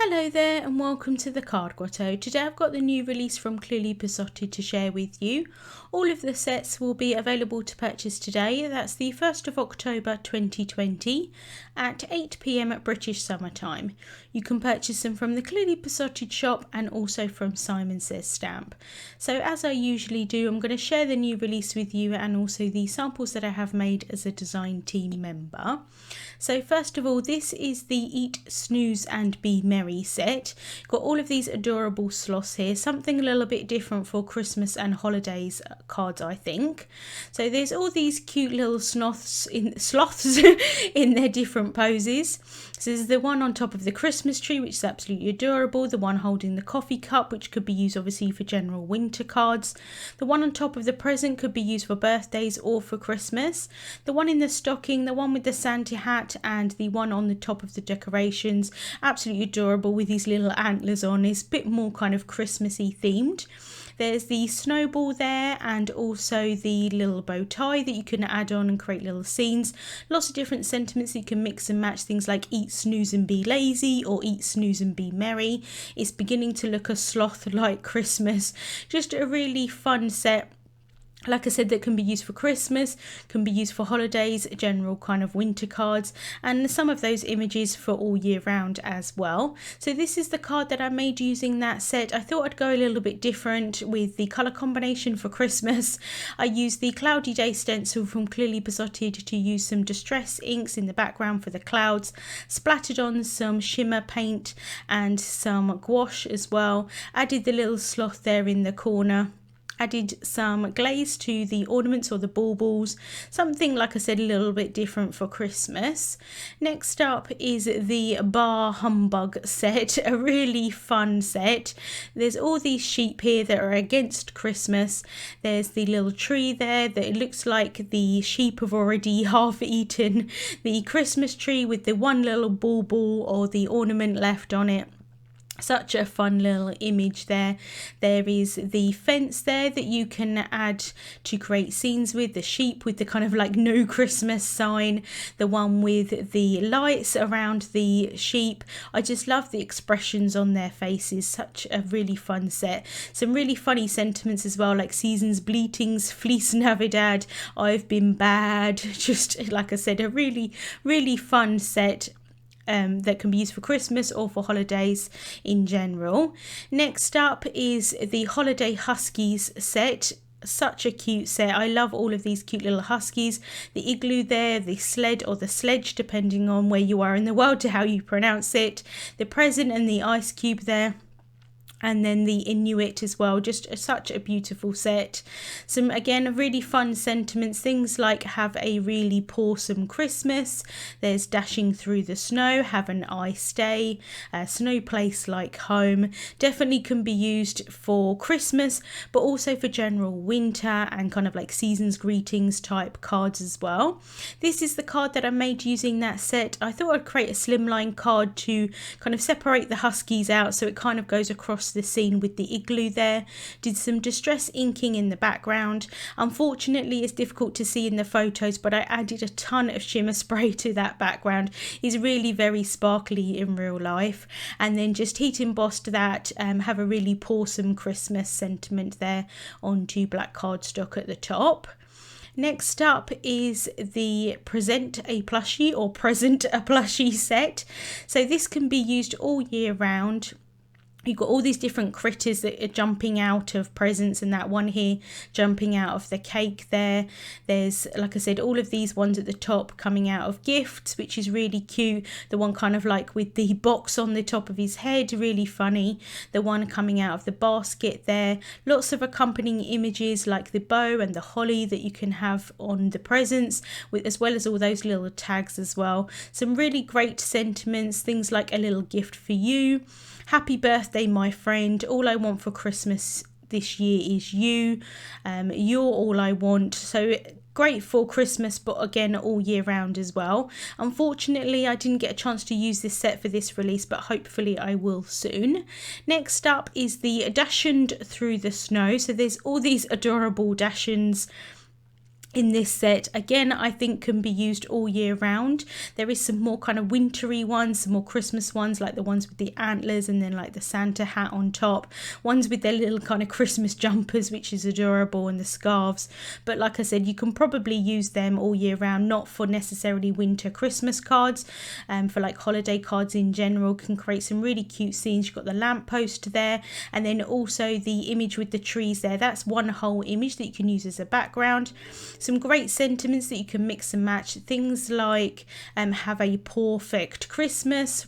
Hello there and welcome to the Card Grotto. Today I've got the new release from Clearly Besotted to share with you. All of the sets will be available to purchase today. That's the 1st of October 2020 at 8 PM at British Summer Time. You can purchase them from the Clearly Besotted shop and also from Simon Says Stamp. So as I usually do, I'm going to share the new release with you and also the samples that I have made as a design team member. So first of all, this is the Eat, Snooze and Be Merry set. Got all of these adorable sloths here, something a little bit different for Christmas and holidays cards, I think. So there's all these cute little sloths in their different poses. So there's the one on top of the Christmas tree, which is absolutely adorable. The one holding the coffee cup, which could be used obviously for general winter cards. The one on top of the present could be used for birthdays or for Christmas. The one in the stocking, the one with the Santa hat, and the one on the top of the decorations, absolutely adorable with these little antlers on. It's a bit more kind of Christmassy themed. There's the snowball there and also the little bow tie that you can add on and create little scenes. Lots of different sentiments you can mix and match, things like eat, snooze and be lazy or eat, snooze and be merry. It's beginning to look a sloth like Christmas. Just a really fun set. Like I said, that can be used for Christmas, can be used for holidays, general kind of winter cards, and some of those images for all year round as well. So this is the card that I made using that set. I thought I'd go a little bit different with the colour combination for Christmas. I used the Cloudy Day stencil from Clearly Besotted to use some distress inks in the background for the clouds, splattered on some shimmer paint and some gouache as well. Added the little sloth there in the corner. Added some glaze to the ornaments or the baubles, something like I said a little bit different for Christmas. Next up is the Bar Humbug set, a really fun set. There's all these sheep here that are against Christmas. There's the little tree there that it looks like the sheep have already half eaten the Christmas tree with the one little bauble or the ornament left on it. Such a fun little image there. There is the fence there that you can add to create scenes with, the sheep with the kind of like no Christmas sign, the one with the lights around the sheep. I just love the expressions on their faces. Such a really fun set. Some really funny sentiments as well, like seasons bleatings, fleece Navidad, I've been bad. Just like I said, a really, really fun set. That can be used for Christmas or for holidays in general. Next up is the Holiday Huskies set. Such a cute set. I love all of these cute little huskies. The igloo there, the sled or the sledge, depending on where you are in the world to how you pronounce it. The present and the ice cube there. And then the Inuit as well, just such a beautiful set. Some, again, really fun sentiments, things like have a really pawsome Christmas, there's dashing through the snow, have an ice day, a snow place like home. Definitely can be used for Christmas, but also for general winter and kind of like seasons greetings type cards as well. This is the card that I made using that set. I thought I'd create a slimline card to kind of separate the huskies out so it kind of goes across the scene with the igloo there. Did some distress inking in the background. Unfortunately, it's difficult to see in the photos, but I added a ton of shimmer spray to that background. It's really very sparkly in real life. And then just heat embossed that, have a really pawsome Christmas sentiment there onto black cardstock at the top. Next up is the Present A Plushie or Present A Plushie set. So this can be used all year round. You've got all these different critters that are jumping out of presents, and that one here jumping out of the cake there. There's, like I said, all of these ones at the top coming out of gifts, which is really cute. The one kind of like with the box on the top of his head, really funny. The one coming out of the basket there. Lots of accompanying images like the bow and the holly that you can have on the presents, as well as all those little tags as well. Some really great sentiments, things like a little gift for you. Happy birthday, my friend. All I want for Christmas this year is you. You're all I want. So great for Christmas, but again, all year round as well. Unfortunately, I didn't get a chance to use this set for this release, but hopefully I will soon. Next up is the Dachshund Through the Snow. So there's all these adorable Dachshunds in this set. Again, I think can be used all year round. There is some more kind of wintry ones, some more Christmas ones, like the ones with the antlers and then like the Santa hat on top, ones with their little kind of Christmas jumpers, which is adorable, and the scarves. But like I said, you can probably use them all year round, not for necessarily winter Christmas cards, for like holiday cards in general. Can create some really cute scenes. You've got the lamppost there, and then also the image with the trees there. That's one whole image that you can use as a background. Some great sentiments that you can mix and match. Things like have a perfect Christmas,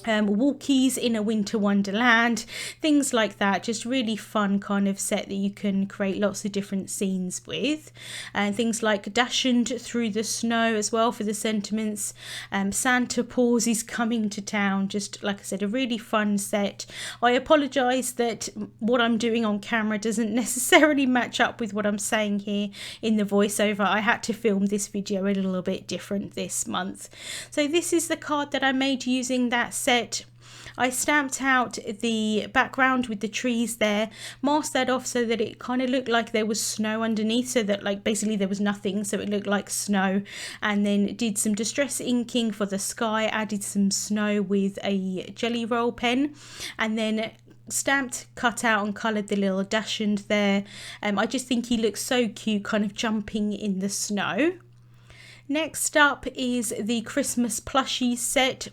walkies in a winter wonderland, things like that. Just really fun kind of set that you can create lots of different scenes with. And things like Dachshund through the snow as well for the sentiments. Santa Paws is coming to town. Just like I said, a really fun set. I apologise that what I'm doing on camera doesn't necessarily match up with what I'm saying here in the voiceover. I had to film this video a little bit different this month. So this is the card that I made using that set. I stamped out the background with the trees there, masked that off so that it kind of looked like there was snow underneath, so that like basically there was nothing, so it looked like snow, and then did some distress inking for the sky, added some snow with a jelly roll pen, and then stamped, cut out and coloured the little Dachshund there. I just think he looks so cute, kind of jumping in the snow. Next up is the Christmas Plushies set.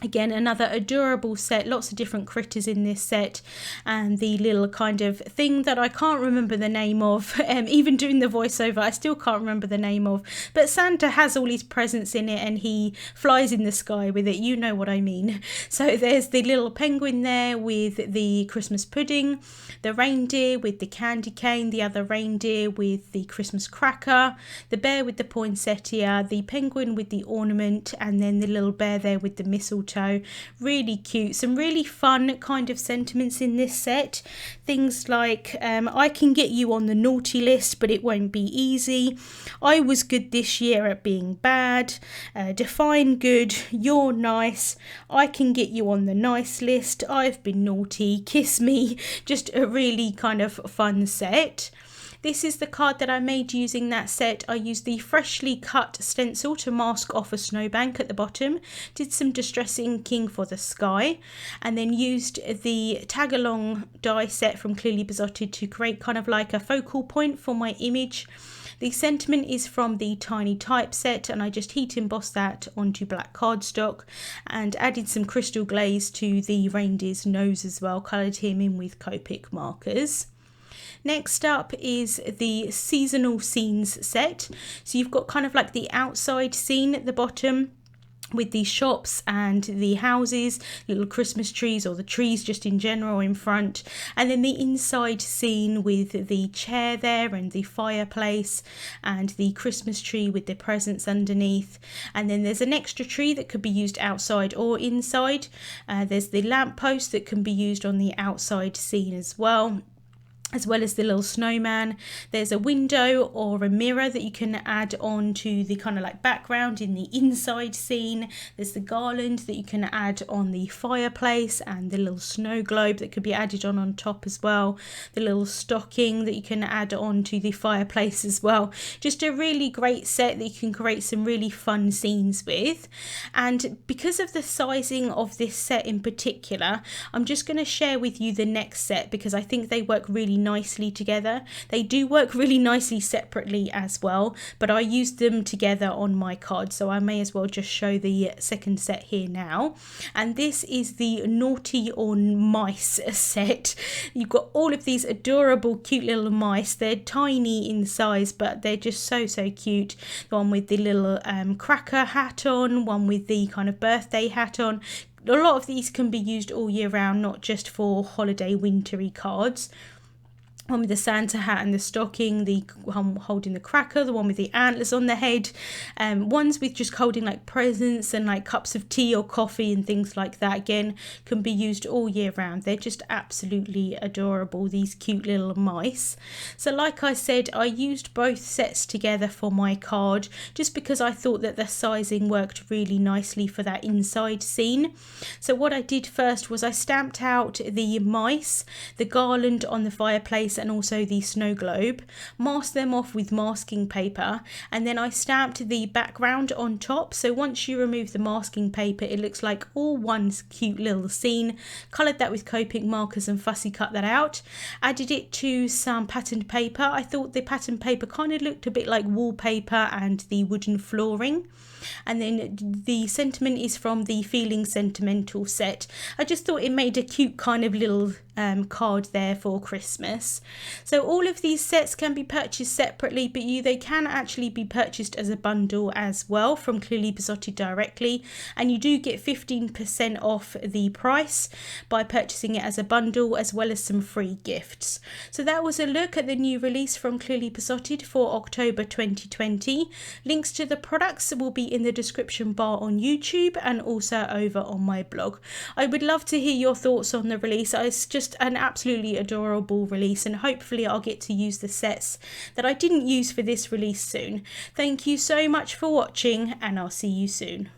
Again, another adorable set, lots of different critters in this set, and the little kind of thing that I can't remember the name of, even doing the voiceover I still can't remember the name of, but Santa has all his presents in it and he flies in the sky with it, you know what I mean. So there's the little penguin there with the Christmas pudding, the reindeer with the candy cane, the other reindeer with the Christmas cracker, the bear with the poinsettia, the penguin with the ornament, and then the little bear there with the mistletoe. Really cute. Some really fun kind of sentiments in this set. Things like I can get you on the naughty list, but it won't be easy. I was good this year at being bad. Define good. You're nice. I can get you on the nice list. I've been naughty. Kiss me. Just a really kind of fun set. This is the card that I made using that set. I used the freshly cut stencil to mask off a snowbank at the bottom, did some distress inking for the sky, and then used the tag along die set from Clearly Besotted to create kind of like a focal point for my image. The sentiment is from the tiny type set, and I just heat embossed that onto black cardstock and added some crystal glaze to the reindeer's nose as well, coloured him in with Copic markers. Next up is the seasonal scenes set. So you've got kind of like the outside scene at the bottom with the shops and the houses, little Christmas trees or the trees just in general in front, and then the inside scene with the chair there and the fireplace and the Christmas tree with the presents underneath, and then there's an extra tree that could be used outside or inside. There's the lamppost that can be used on the outside scene as well as the little snowman. There's a window or a mirror that you can add on to the kind of like background in the inside scene. There's the garland that you can add on the fireplace, and the little snow globe that could be added on top as well. The little stocking that you can add on to the fireplace as well. Just a really great set that you can create some really fun scenes with. And because of the sizing of this set in particular, I'm just going to share with you the next set because I think they work really nicely together. They do work really nicely separately as well, but I used them together on my card, so I may as well just show the second set here now. And this is the Naughty or Mice set. You've got all of these adorable cute little mice. They're tiny in size, but they're just so cute. The one with the little cracker hat on, one with the kind of birthday hat on. A lot of these can be used all year round, not just for holiday wintry cards. One with the Santa hat and the stocking, the one holding the cracker, the one with the antlers on the head, ones with just holding like presents and like cups of tea or coffee and things like that. Again, can be used all year round. They're just absolutely adorable, these cute little mice. So like I said, I used both sets together for my card just because I thought that the sizing worked really nicely for that inside scene. So what I did first was I stamped out the mice, the garland on the fireplace, release and also the snow globe, masked them off with masking paper, and then I stamped the background on top. So once you remove the masking paper, it looks like all one cute little scene. Coloured that with Copic markers and fussy cut that out. Added it to some patterned paper. I thought the patterned paper kind of looked a bit like wallpaper and the wooden flooring. And then the sentiment is from the Feeling Sentimental set. I just thought it made a cute kind of little card there for Christmas. So all of these sets can be purchased separately, but they can actually be purchased as a bundle as well from Clearly Besotted directly, and you do get 15% off the price by purchasing it as a bundle, as well as some free gifts. So that was a look at the new release from Clearly Besotted for October 2020. Links to the products will be in the description bar on YouTube and also over on my blog. I would love to hear your thoughts on the release. It's just an absolutely adorable release, and hopefully I'll get to use the sets that I didn't use for this release soon. Thank you so much for watching, and I'll see you soon.